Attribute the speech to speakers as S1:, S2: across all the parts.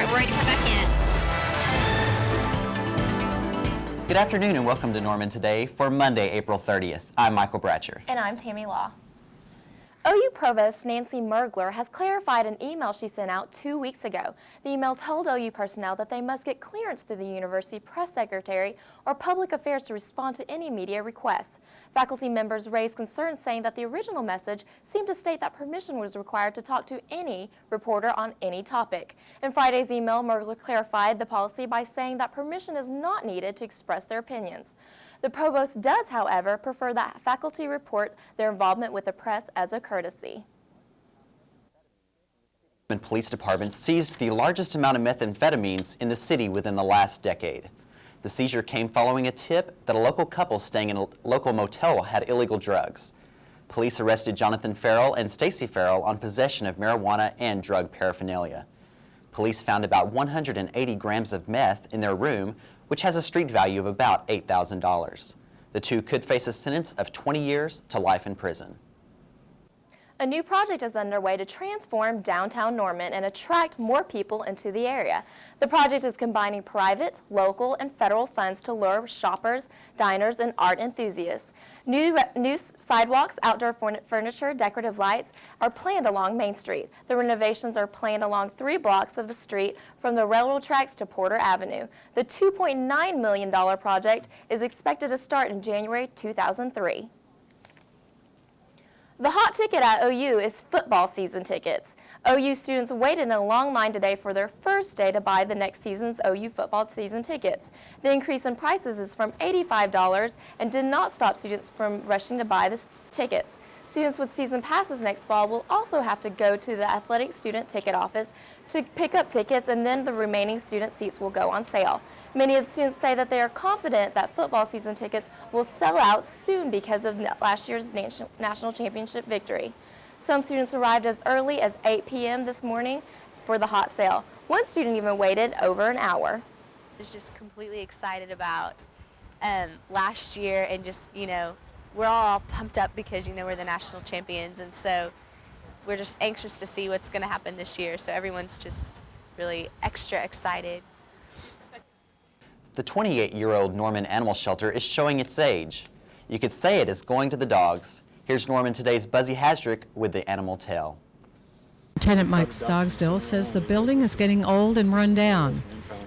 S1: right, we're ready to come back in.
S2: Good afternoon and welcome to Norman Today for Monday, April 30th. I'm Michael Bratcher.
S3: And I'm Tammy Law. OU Provost Nancy Mergler has clarified an email she sent out 2 weeks ago. The email told OU personnel that they must get clearance through the university press secretary or public affairs to respond to any media requests. Faculty members raised concerns saying that the original message seemed to state that permission was required to talk to any reporter on any topic. In Friday's email, Mergler clarified the policy by saying that permission is not needed to express their opinions. The provost does, however, prefer that faculty report their involvement with the press as a courtesy.
S2: The police department seized the largest amount of methamphetamines in the city within the last decade. The seizure came following a tip that a local couple staying in a local motel had illegal drugs. Police arrested Jonathan Farrell and Stacy Farrell on possession of marijuana and drug paraphernalia. Police found about 180 grams of meth in their room, which has a street value of about $8,000. The two could face a sentence of 20 years to life in prison.
S3: A new project is underway to transform downtown Norman and attract more people into the area. The project is combining private, local, and federal funds to lure shoppers, diners, and art enthusiasts. New sidewalks, outdoor furniture, decorative lights are planned along Main Street. The renovations are planned along 3 blocks of the street from the railroad tracks to Porter Avenue. The $2.9 million project is expected to start in January 2003. The hot ticket at OU is football season tickets. OU students waited in a long line today for their first day to buy the next season's OU football season tickets. The increase in prices is from $85 and did not stop students from rushing to buy the tickets. Students with season passes next fall will also have to go to the athletic student ticket office to pick up tickets, and then the remaining student seats will go on sale. Many of the students say that they are confident that football season tickets will sell out soon because of last year's national championship victory. Some students arrived as early as 8 p.m. this morning for the hot sale. One student even waited over an hour.
S4: I was just completely excited about last year, and just, we're all pumped up because, we're the national champions, and so we're just anxious to see what's going to happen this year, so everyone's just really extra excited.
S2: The 28-year-old Norman Animal Shelter is showing its age. You could say it is going to the dogs. Here's Norman Today's Buzzy Hasrick with the Animal Tale.
S5: Lieutenant Mike Stogsdill says the building is getting old and run down.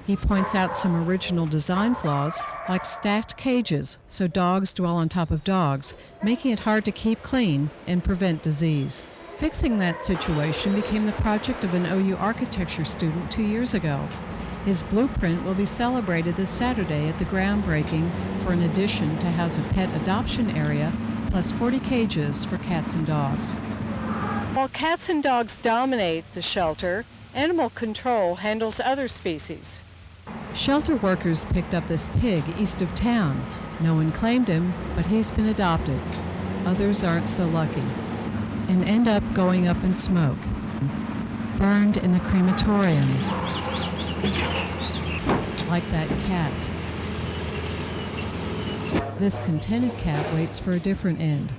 S5: He points out some original design flaws, like stacked cages so dogs dwell on top of dogs, making it hard to keep clean and prevent disease. Fixing that situation became the project of an OU architecture student 2 years ago. His blueprint will be celebrated this Saturday at the groundbreaking for an addition to house a pet adoption area plus 40 cages for cats and dogs. While cats and dogs dominate the shelter, animal control handles other species. Shelter workers picked up this pig east of town. No one claimed him, but he's been adopted. Others aren't so lucky and end up going up in smoke, burned in the crematorium, like that cat. This contented cat waits for a different end.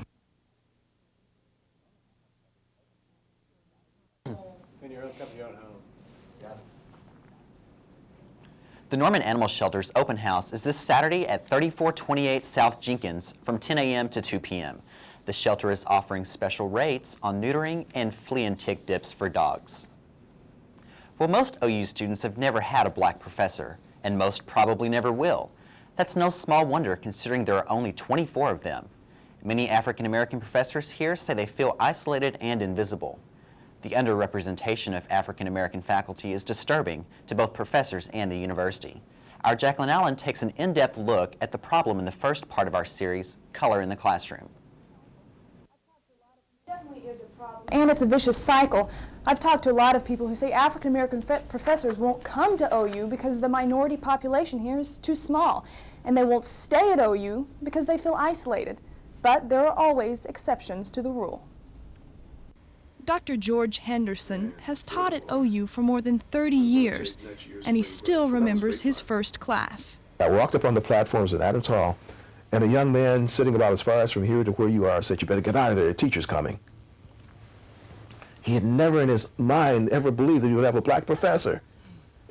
S2: The Norman Animal Shelter's open house is this Saturday at 3428 South Jenkins from 10 a.m. to 2 p.m. The shelter is offering special rates on neutering and flea and tick dips for dogs. Well, most OU students have never had a black professor, and most probably never will. That's no small wonder considering there are only 24 of them. Many African American professors here say they feel isolated and invisible. The underrepresentation of African American faculty is disturbing to both professors and the university. Our Jacqueline Allen takes an in-depth look at the problem in the first part of our series, Color in the Classroom.
S6: And it's a vicious cycle. I've talked to a lot of people who say African American professors won't come to OU because the minority population here is too small, and they won't stay at OU because they feel isolated. But there are always exceptions to the rule.
S7: Dr. George Henderson has taught at OU for more than 30 years, and he still remembers his first class.
S8: I walked up on the platforms at Adams Hall, and a young man sitting about as far as from here to where you are said, "You better get out of there, the teacher's coming." He had never in his mind ever believed that he would have a black professor.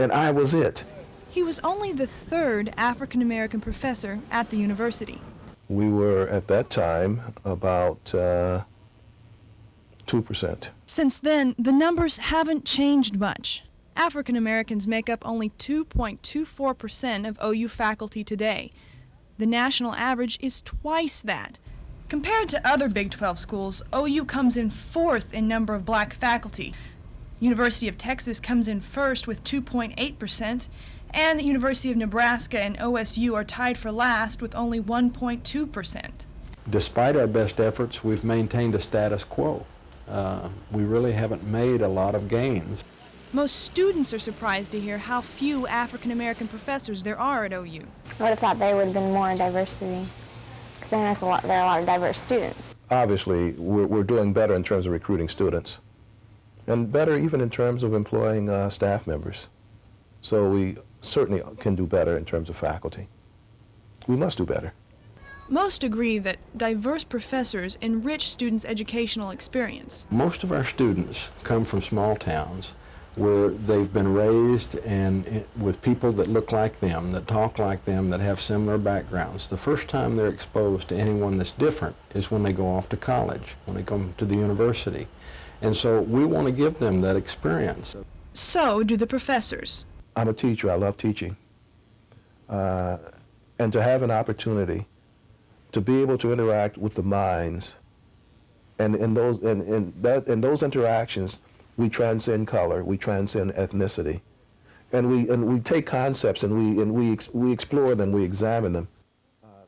S8: and I was it.
S7: He was only the third African American professor at the university.
S8: We were, at that time, about 2%.
S7: Since then, the numbers haven't changed much. African Americans make up only 2.24% of OU faculty today. The national average is twice that. Compared to other Big 12 schools, OU comes in fourth in number of black faculty. University of Texas comes in first with 2.8%, and University of Nebraska and OSU are tied for last with only 1.2%.
S1: Despite our best efforts, we've maintained a status quo. We really haven't made a lot of gains.
S7: Most students are surprised to hear how few African American professors there are at OU.
S9: I would have thought there would have been more diversity, because there are a lot of diverse students.
S8: Obviously, we're doing better in terms of recruiting students, and better even in terms of employing staff members. So we certainly can do better in terms of faculty. We must do better.
S7: Most agree that diverse professors enrich students' educational experience.
S1: Most of our students come from small towns where they've been raised and with people that look like them, that talk like them, that have similar backgrounds. The first time they're exposed to anyone that's different is when they go off to college, when they come to the university. And so we want to give them that experience.
S7: So do the professors.
S8: I'm a teacher. I love teaching. And to have an opportunity to be able to interact with the minds, and in those interactions, we transcend color, we transcend ethnicity, and we take concepts and we explore them, we examine them.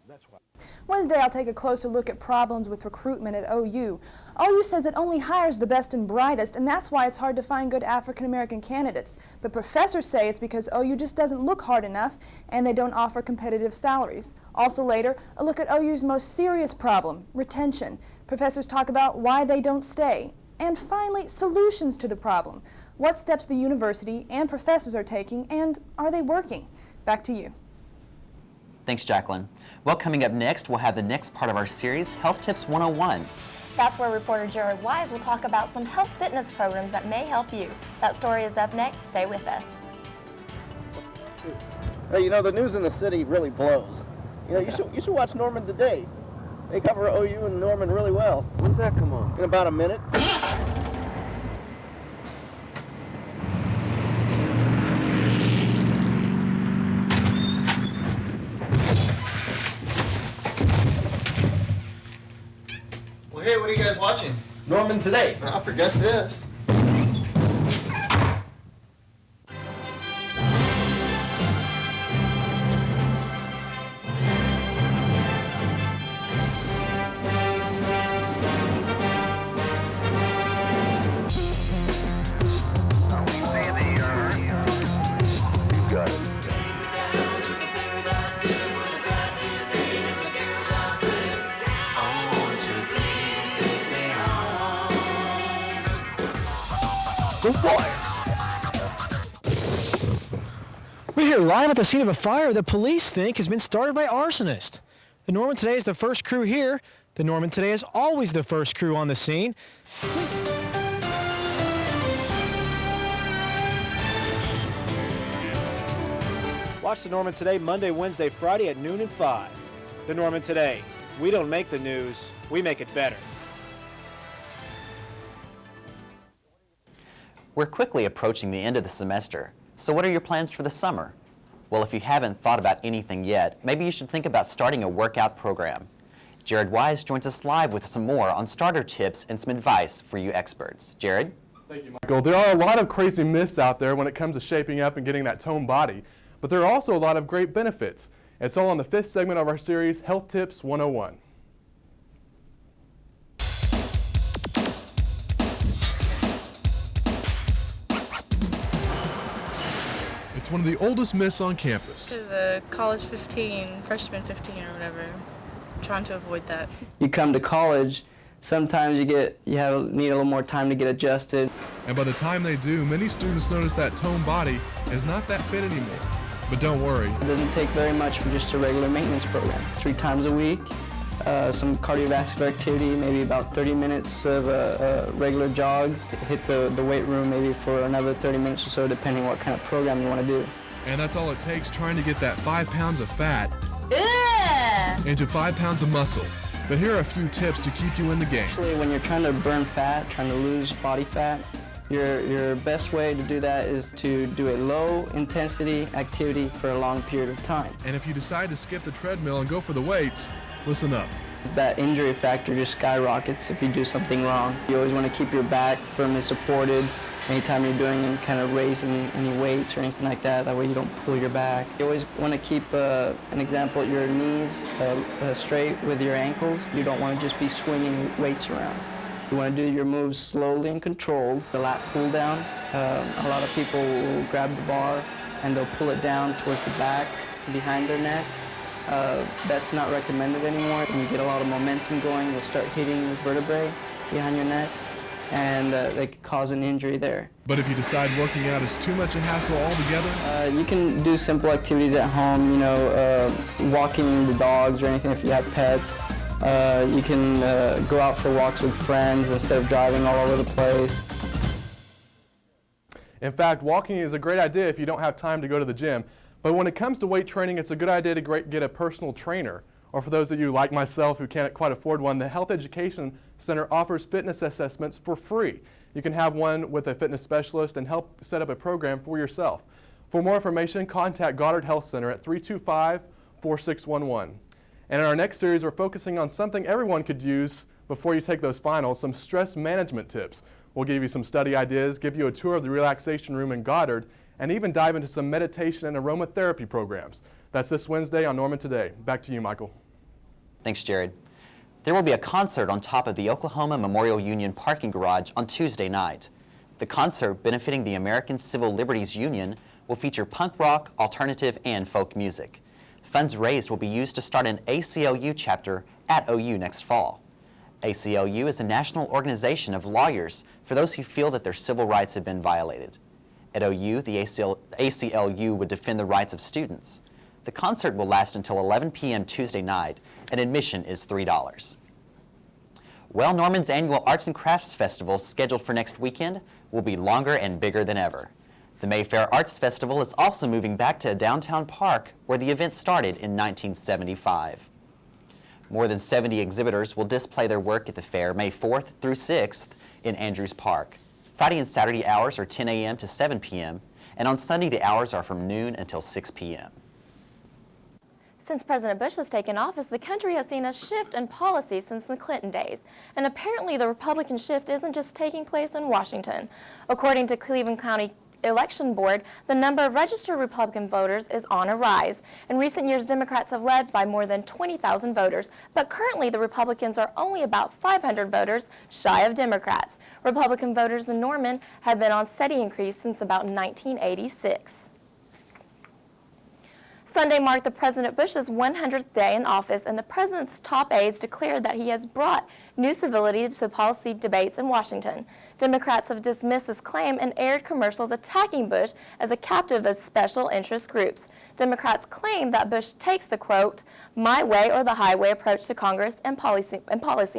S8: That's why.
S6: Wednesday, I'll take a closer look at problems with recruitment at OU. OU says it only hires the best and brightest, and that's why it's hard to find good African American candidates. But professors say it's because OU just doesn't look hard enough, and they don't offer competitive salaries. Also later, a look at OU's most serious problem, retention. Professors talk about why they don't stay. And finally, solutions to the problem. What steps the university and professors are taking, and are they working? Back to you.
S2: Thanks, Jacqueline. Well, coming up next, we'll have the next part of our series, Health Tips 101.
S3: That's where reporter Jared Wise will talk about some health fitness programs that may help you. That story is up next. Stay with us.
S10: Hey, you know, the news in the city really blows. You know, you should watch Norman Today. They cover OU and Norman really well. When's that come on? In about a minute.
S11: Well, hey, what are you guys watching?
S10: Norman Today.
S11: I forget this.
S12: We're here live at the scene of a fire that police think has been started by arsonists. The Norman Today is the first crew here. The Norman Today is always the first crew on the scene.
S13: Watch the Norman Today Monday, Wednesday, Friday at noon and 5. The Norman Today. We don't make the news, we make it better.
S2: We're quickly approaching the end of the semester. So what are your plans for the summer? Well, if you haven't thought about anything yet, maybe you should think about starting a workout program. Jared Wise joins us live with some more on starter tips and some advice for you experts. Jared?
S14: Thank you, Michael. There are a lot of crazy myths out there when it comes to shaping up and getting that toned body, but there are also a lot of great benefits. It's all on the 5th segment of our series, Health Tips 101.
S15: It's one of the oldest myths on campus.
S16: To the college 15, freshman 15 or whatever, trying to avoid that.
S17: You come to college, sometimes need a little more time to get adjusted.
S15: And by the time they do, many students notice that toned body is not that fit anymore. But don't worry.
S17: It doesn't take very much for just a regular maintenance program. 3 times a week, some cardiovascular activity, maybe about 30 minutes of a regular jog, hit the weight room maybe for another 30 minutes or so, depending what kind of program you want to do.
S15: And that's all it takes trying to get that 5 pounds of fat into 5 pounds of muscle. But here are a few tips to keep you in the game.
S17: Actually, when you're trying to burn fat, trying to lose body fat, your best way to do that is to do a low intensity activity for a long period of time.
S15: And if you decide to skip the treadmill and go for the weights, listen up.
S17: That injury factor just skyrockets if you do something wrong. You always want to keep your back firmly supported anytime you're doing any kind of raising any weights or anything like that. That way you don't pull your back. You always want to keep, an example, your knees straight with your ankles. You don't want to just be swinging weights around. You want to do your moves slowly and controlled. The lat pull down, a lot of people will grab the bar and they'll pull it down towards the back, behind their neck. That's not recommended anymore. When you get a lot of momentum going, you'll start hitting the vertebrae behind your neck, and they could cause an injury there.
S15: But if you decide working out is too much a hassle altogether?
S17: You can do simple activities at home, walking the dogs or anything if you have pets. You can go out for walks with friends instead of driving all over the place.
S14: In fact, walking is a great idea if you don't have time to go to the gym. But when it comes to weight training, it's a good idea to get a personal trainer. Or for those of you like myself who can't quite afford one, the Health Education Center offers fitness assessments for free. You can have one with a fitness specialist and help set up a program for yourself. For more information, contact Goddard Health Center at 325-4611. And in our next series, we're focusing on something everyone could use before you take those finals, some stress management tips. We'll give you some study ideas, give you a tour of the relaxation room in Goddard, and even dive into some meditation and aromatherapy programs. That's this Wednesday on Norman Today. Back to you, Michael.
S2: Thanks, Jared. There will be a concert on top of the Oklahoma Memorial Union parking garage on Tuesday night. The concert, benefiting the American Civil Liberties Union, will feature punk rock, alternative, and folk music. Funds raised will be used to start an ACLU chapter at OU next fall. ACLU is a national organization of lawyers for those who feel that their civil rights have been violated. At OU, the ACLU would defend the rights of students. The concert will last until 11 p.m. Tuesday night, and admission is $3. Well, Norman's annual Arts and Crafts Festival, scheduled for next weekend, will be longer and bigger than ever. The Mayfair Arts Festival is also moving back to a downtown park where the event started in 1975. More than 70 exhibitors will display their work at the fair May 4th through 6th in Andrews Park. Friday and Saturday hours are 10 a.m. to 7 p.m., and on Sunday the hours are from noon until 6 p.m.
S3: Since President Bush has taken office, the country has seen a shift in policy since the Clinton days. And apparently the Republican shift isn't just taking place in Washington. According to Cleveland County Election Board, the number of registered Republican voters is on a rise. In recent years, Democrats have led by more than 20,000 voters, but currently the Republicans are only about 500 voters shy of Democrats. Republican voters in Norman have been on steady increase since about 1986. Sunday marked the President Bush's 100th day in office, and the president's top aides declared that he has brought new civility to policy debates in Washington. Democrats have dismissed this claim and aired commercials attacking Bush as a captive of special interest groups. Democrats claim that Bush takes the, quote, my way or the highway approach to Congress and policy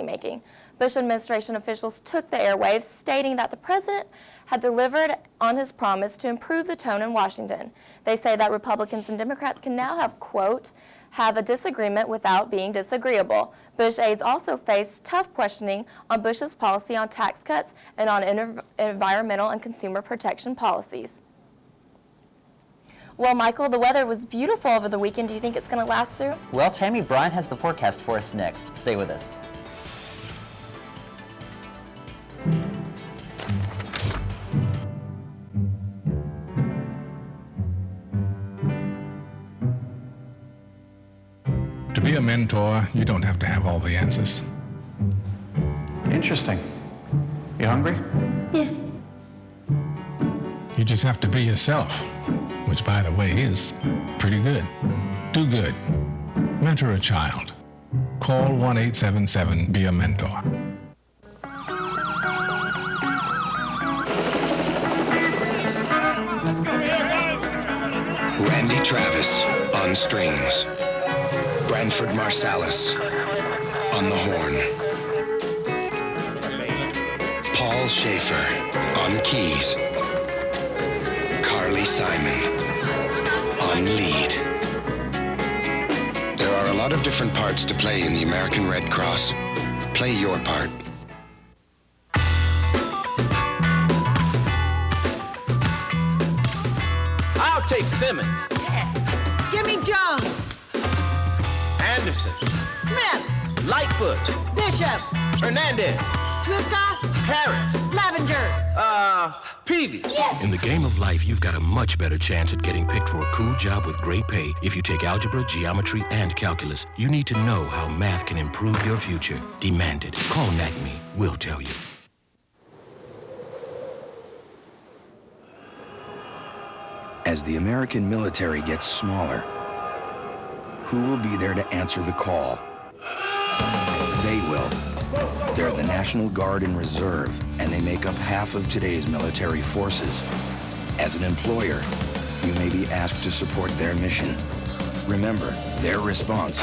S3: making. Bush administration officials took the airwaves, stating that the president had delivered on his promise to improve the tone in Washington. They say that Republicans and Democrats can now have, quote, have a disagreement without being disagreeable. Bush aides also faced tough questioning on Bush's policy on tax cuts and on environmental and consumer protection policies. Well, Michael, the weather was beautiful over the weekend. Do you think it's going to last through?
S2: Well, Tammy, Brian has the forecast for us next. Stay with us.
S18: To be a mentor, you don't have to have all the answers.
S19: Interesting. You hungry?
S3: Yeah.
S18: You just have to be yourself, which, by the way, is pretty good. Do good. Mentor a child. Call 1-877-BE-A-MENTOR.
S20: Randy Travis on strings. Branford Marsalis on the horn. Paul Schaefer on keys. Carly Simon on lead. There are a lot of different parts to play in the American Red Cross. Play your part.
S21: I'll take Simmons.
S22: Yeah. Give me Jones.
S21: Anderson.
S22: Smith.
S21: Lightfoot.
S22: Bishop.
S21: Hernandez.
S22: Swifka.
S21: Harris.
S22: Lavenger.
S21: Peavy.
S22: Yes.
S20: In the game of life, you've got a much better chance at getting picked for a cool job with great pay if you take algebra, geometry, and calculus. You need to know how math can improve your future. Demand it. Call NACME. We'll tell you. As the American military gets smaller, who will be there to answer the call? They will. They're the National Guard and Reserve, and they make up half of today's military forces. As an employer, you may be asked to support their mission. Remember, their response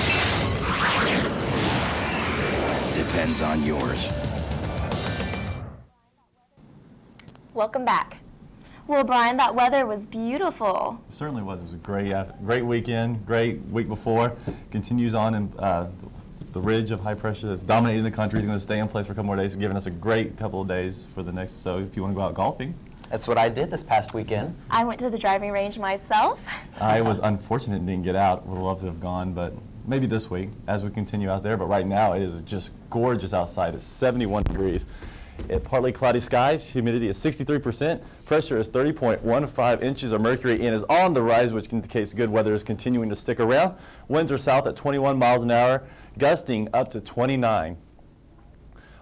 S20: depends on yours.
S3: Welcome back. Well, Brian, that weather was beautiful.
S23: It certainly was. It was a great weekend, great week before. Continues on in the ridge of high pressure that's dominating the country is going to stay in place for a couple more days, giving us a great couple of days for the next. So if you want to go out golfing.
S2: That's what I did this past weekend.
S3: I went to the driving range myself.
S23: I was unfortunate and didn't get out. Would love to have gone, but maybe this week as we continue out there. But right now it is just gorgeous outside. It's 71 degrees. Partly cloudy skies, humidity is 63%, pressure is 30.15 inches of mercury and is on the rise, which indicates good weather is continuing to stick around. Winds are south at 21 miles an hour, gusting up to 29.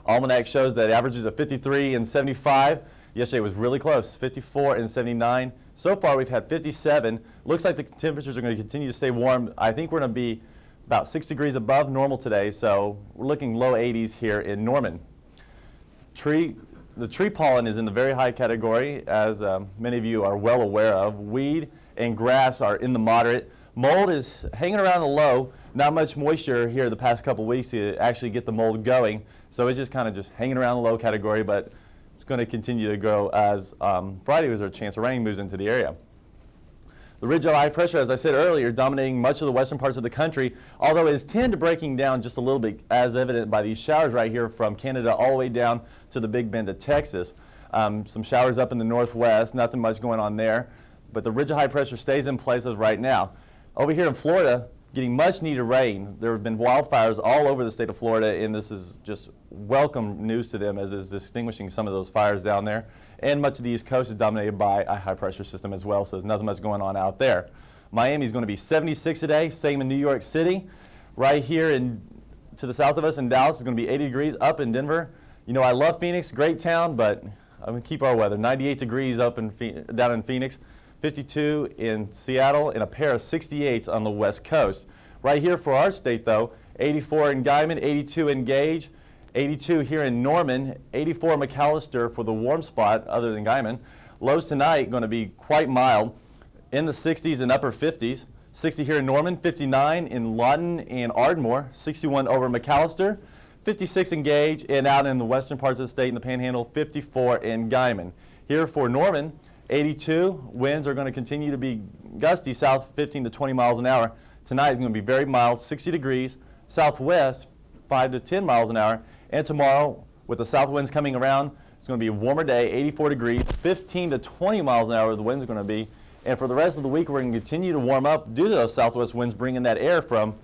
S23: Almanac shows that averages of 53 and 75. Yesterday was really close, 54 and 79. So far we've had 57. Looks like the temperatures are going to continue to stay warm. I think we're going to be about 6 degrees above normal today, so we're looking low 80s here in Norman. The tree pollen is in the very high category, as many of you are well aware of. Weed and grass are in the moderate. Mold is hanging around the low. Not much moisture here the past couple weeks to actually get the mold going. So it's just kind of just hanging around the low category, but it's going to continue to grow as Friday was our chance of rain moves into the area. The ridge of high pressure, as I said earlier, dominating much of the western parts of the country, although it is tend to breaking down just a little bit, as evident by these showers right here from Canada all the way down to the Big Bend of Texas. Some showers up in the northwest, nothing much going on there, but the ridge of high pressure stays in place as of right now. Over here in Florida, getting much needed rain. There have been wildfires all over the state of Florida, and this is just welcome news to them as is extinguishing some of those fires down there. And much of the East Coast is dominated by a high pressure system as well, so there's nothing much going on out there. Miami's going to be 76 today, same in New York City. Right here to the south of us in Dallas is going to be 80 degrees. Up in Denver, you know I love Phoenix, great town, but I'm going to keep our weather. 98 degrees up down in Phoenix, 52 in Seattle, and a pair of 68s on the west coast. Right here for our state though, 84 in Guyman, 82 in Gage, 82 here in Norman, 84 McAllister for the warm spot other than Guyman. Lows tonight going to be quite mild, in the 60s and upper 50s. 60 here in Norman, 59 in Lawton and Ardmore, 61 over McAllister, 56 in Gage, and out in the western parts of the state in the Panhandle, 54 in Guyman. Here for Norman, 82. Winds are going to continue to be gusty, south 15 to 20 miles an hour. Tonight is going to be very mild, 60 degrees, southwest 5 to 10 miles an hour. And tomorrow, with the south winds coming around, it's going to be a warmer day, 84 degrees, 15 to 20 miles an hour the winds are going to be. And for the rest of the week, we're going to continue to warm up due to those southwest winds bringing that air from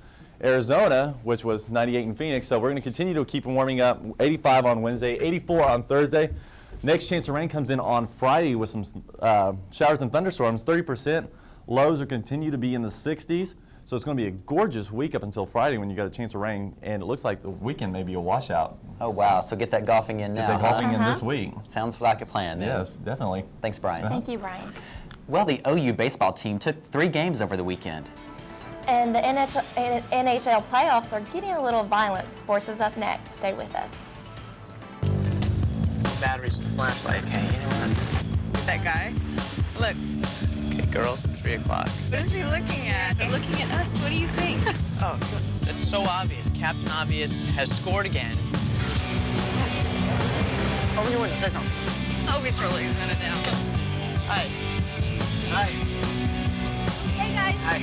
S23: Arizona, which was 98 in Phoenix. So we're going to continue to keep warming up, 85 on Wednesday, 84 on Thursday. Next chance of rain comes in on Friday with some showers and thunderstorms, 30%. Lows will continue to be in the 60s. So it's going to be a gorgeous week up until Friday when you got a chance of rain, and it looks like the weekend may be a washout.
S2: Oh, wow. So get that golfing in now.
S23: Get that golfing in this week.
S2: Sounds like a plan.
S23: Yes, definitely.
S2: Thanks, Brian.
S3: Thank you, Brian.
S2: Well, the OU baseball team took 3 games over the weekend.
S3: And the NHL playoffs are getting a little violent. Sports is up next. Stay with us.
S24: Batteries and flashlight. Okay, you know what?
S16: That guy. Look.
S24: Okay,
S4: girls at 3 o'clock.
S16: What is he looking at? They're looking at us. What do you think?
S4: Oh, that's so obvious. Captain Obvious has scored again. Over your window, say something.
S16: Oh, he's rolling his window down.
S4: Hi. Hi.
S16: Hey, guys.
S4: Hi.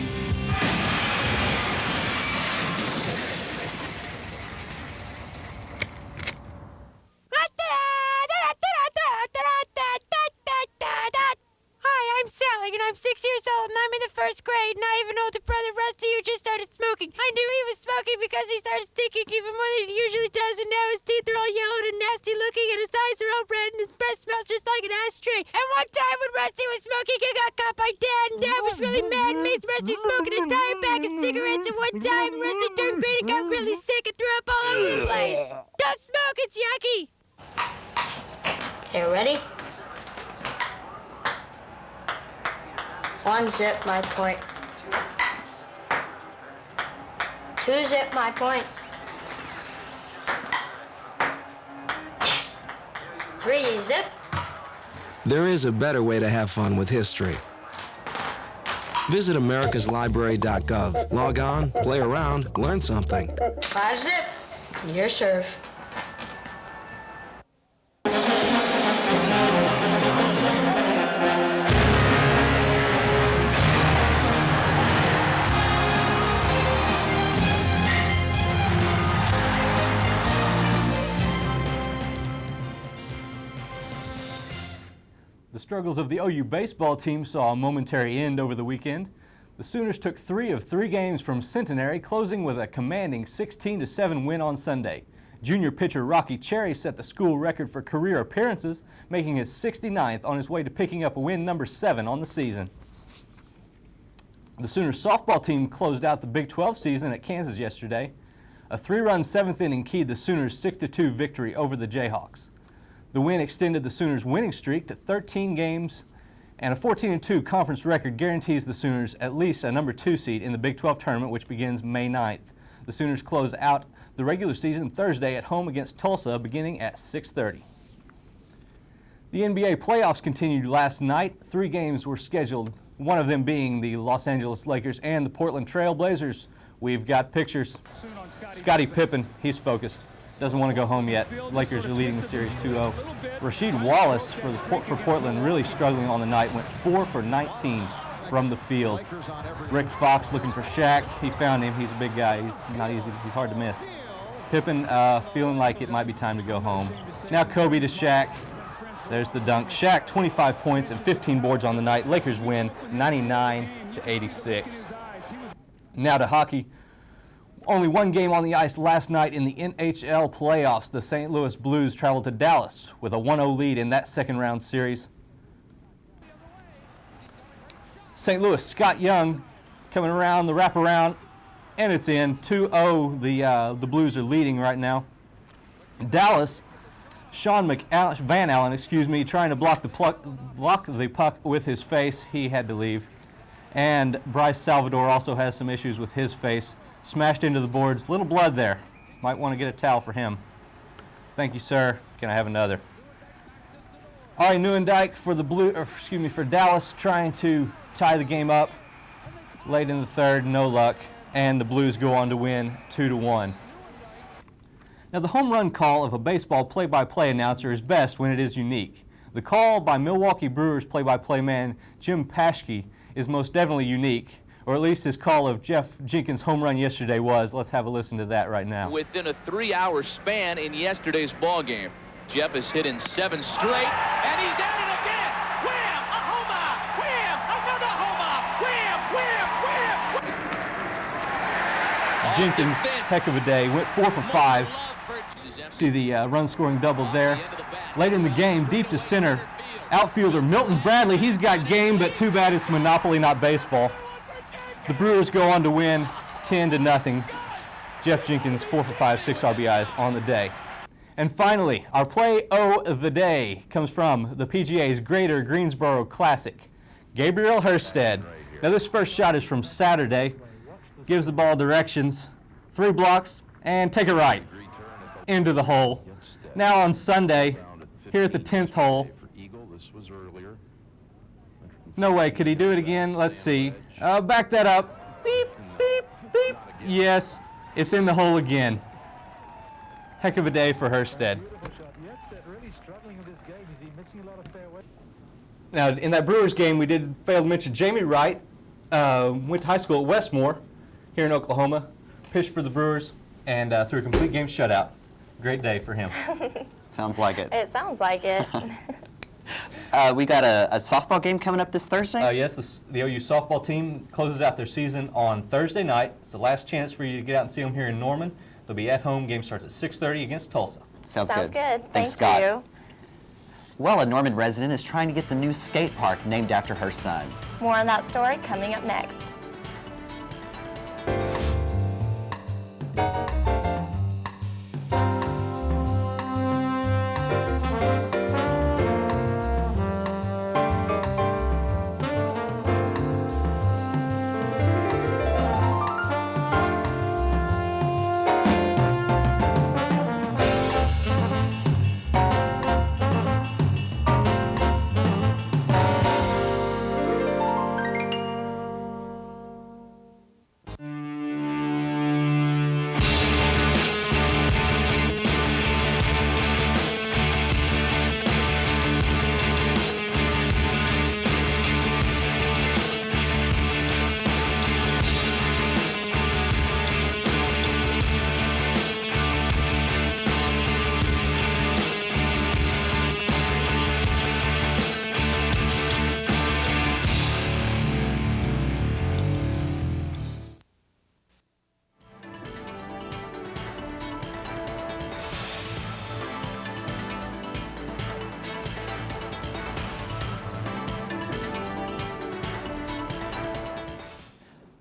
S5: Hi, I'm Sally, and I'm 6 years old, and I'm in the 1st grade, and I have an older brother, Rusty, who just started smoking. I knew he was smoking because he started stinking even more than he usually does, and now his teeth are all yellowed and nasty looking, and his eyes are all red, and his breath smells just like an ashtray. And one time when Rusty was smoking, he got caught by Dad, and Dad was really mad and made Rusty smoke an entire pack of cigarettes at one time, and Rusty turned green and got really sick and threw up all over the place. Don't smoke, it's yucky.
S9: Okay, ready? 1 zip my point. 2 zip my point. Yes! 3 zip.
S24: There is a better way to have fun with history. Visit americaslibrary.gov. Log on, play around, learn something.
S9: 5 zip. Your serve.
S25: The struggles of the OU baseball team saw a momentary end over the weekend. The Sooners took 3 of 3 games from Centenary, closing with a commanding 16-7 win on Sunday. Junior pitcher Rocky Cherry set the school record for career appearances, making his 69th on his way to picking up a win number 7 on the season. The Sooners softball team closed out the Big 12 season at Kansas yesterday. A 3-run 7th inning keyed the Sooners' 6-2 victory over the Jayhawks. The win extended the Sooners' winning streak to 13 games, and a 14-2 conference record guarantees the Sooners at least a number 2 seed in the Big 12 tournament, which begins May 9th. The Sooners close out the regular season Thursday at home against Tulsa, beginning at 6:30. The NBA playoffs continued last night. 3 games were scheduled, one of them being the Los Angeles Lakers and the Portland Trail Blazers. We've got pictures. Scottie Pippen, he's focused. Doesn't want to go home yet. Lakers are leading the series 2-0. Rasheed Wallace for Portland really struggling on the night, went 4 for 19 from the field. Rick Fox looking for Shaq. He found him. He's a big guy. He's not easy. He's hard to miss. Pippen feeling like it might be time to go home. Now Kobe to Shaq. There's the dunk. Shaq 25 points and 15 boards on the night. Lakers win 99-86. Now to hockey. Only one game on the ice last night in the NHL playoffs. The St. Louis Blues traveled to Dallas with a 1-0 lead in that second-round series. St. Louis, Scott Young coming around the wraparound, and it's in. 2-0, the Blues are leading right now. Dallas, Sean Van Allen, trying to block the puck with his face. He had to leave. And Bryce Salvador also has some issues with his face. Smashed into the boards. Little blood there. Might want to get a towel for him. Thank you, sir. Can I have another? Ari Neuendijk for Dallas, trying to tie the game up late in the third. No luck. And the Blues go on to win 2-1. Now, the home run call of a baseball play-by-play announcer is best when it is unique. The call by Milwaukee Brewers play-by-play man Jim Paschke is most definitely unique, or at least his call of Jeff Jenkins' home run yesterday was. Let's have a listen to that right now.
S26: Within a 3-hour span in yesterday's ball game, Jeff has hit in 7 straight, and he's at it again. Wham! A homer! Wham! Another homer! Wham! Wham! Wham!
S25: Jenkins, heck of a day, went 4 for 5. See the run-scoring double there. Late in the game, deep to center, outfielder Milton Bradley. He's got game, but too bad it's Monopoly, not baseball. The Brewers go on to win 10-0. Jeff Jenkins, 4 for 5, 6 RBIs on the day. And finally, our play of the day comes from the PGA's Greater Greensboro Classic. Gabriel Hurstead. Now this first shot is from Saturday. Gives the ball directions, 3 blocks, and take a right into the hole. Now on Sunday, here at the 10th hole, No way. Could he do it again? Let's see. Back that up. Beep, beep, beep. Yes, it's in the hole again. Heck of a day for Herstead. Now, in that Brewers game, we did fail to mention Jamie Wright. Went to high school at Westmore here in Oklahoma. Pitched for the Brewers and threw a complete game shutout. Great day for him.
S2: Sounds like it.
S3: It sounds like it.
S2: We got a softball game coming up this Thursday?
S25: Yes, the OU softball team closes out their season on Thursday night. It's the last chance for you to get out and see them here in Norman. They'll be at home. Game starts at 6:30 against Tulsa.
S2: Sounds
S3: good.
S2: Thanks,
S3: Thank
S2: Scott.
S3: you.
S2: Well, a Norman resident is trying to get the new skate park named after her son.
S3: More on that story coming up next.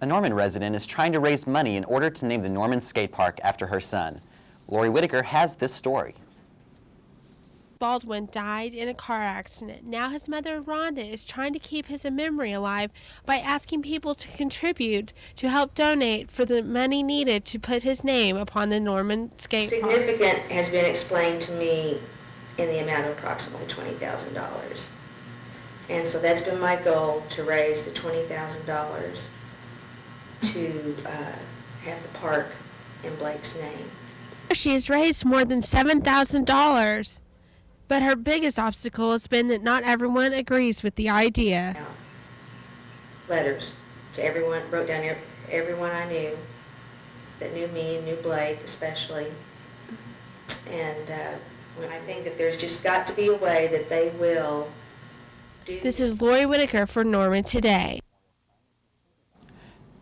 S2: A Norman resident is trying to raise money in order to name the Norman skate park after her son. Lori Whitaker has this story.
S1: Baldwin died in a car accident. Now his mother, Rhonda, is trying to keep his memory alive by asking people to contribute to help donate for the money needed to put his name upon the Norman skate park.
S6: Significant has been explained to me in the amount of approximately $20,000. And so that's been my goal, to raise the $20,000 to have the park in Blake's name.
S1: She has raised more than $7,000, but her biggest obstacle has been that not everyone agrees with the idea.
S6: Letters to everyone, wrote down everyone I knew that knew me and knew Blake especially. And I think that there's just got to be a way that they will do.
S1: This is Lori Whitaker for Norman Today.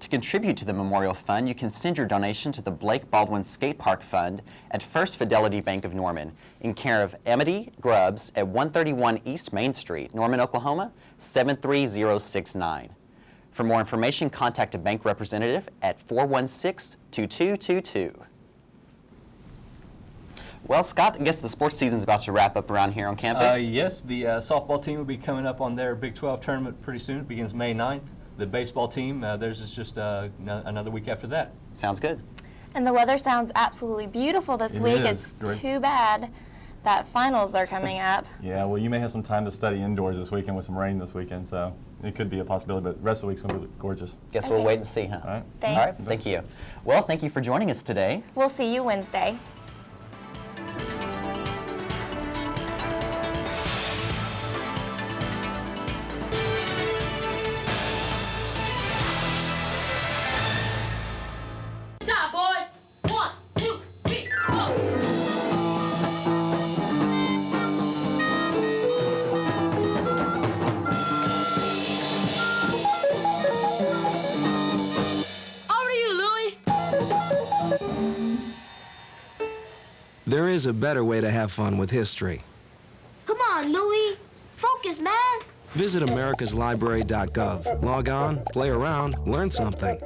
S2: To contribute to the Memorial Fund, you can send your donation to the Blake Baldwin Skate Park Fund at First Fidelity Bank of Norman, in care of Amity Grubbs at 131 East Main Street, Norman, Oklahoma, 73069. For more information, contact a bank representative at 416-2222. Well, Scott, I guess the sports season's about to wrap up around here on campus.
S25: Yes, the softball team will be coming up on their Big 12 tournament pretty soon. It begins May 9th. The baseball team, theirs is just another week after that.
S2: Sounds good.
S3: And the weather sounds absolutely beautiful this week. It's
S23: great.
S3: Too bad that finals are coming up.
S23: Yeah, well, you may have some time to study indoors this weekend with some rain this weekend, so it could be a possibility, but the rest of the week's going to be gorgeous.
S2: Guess we'll wait and see, huh?
S23: All right.
S3: Thanks.
S2: All right, thank you. Well, thank you for joining us today.
S3: We'll see you Wednesday.
S7: Top boys. 1, 2, 3, go. Over to you, Louie.
S24: There is a better way to have fun with history.
S9: Come on, Louie. Focus, man.
S24: Visit americaslibrary.gov. Log on, play around, learn something.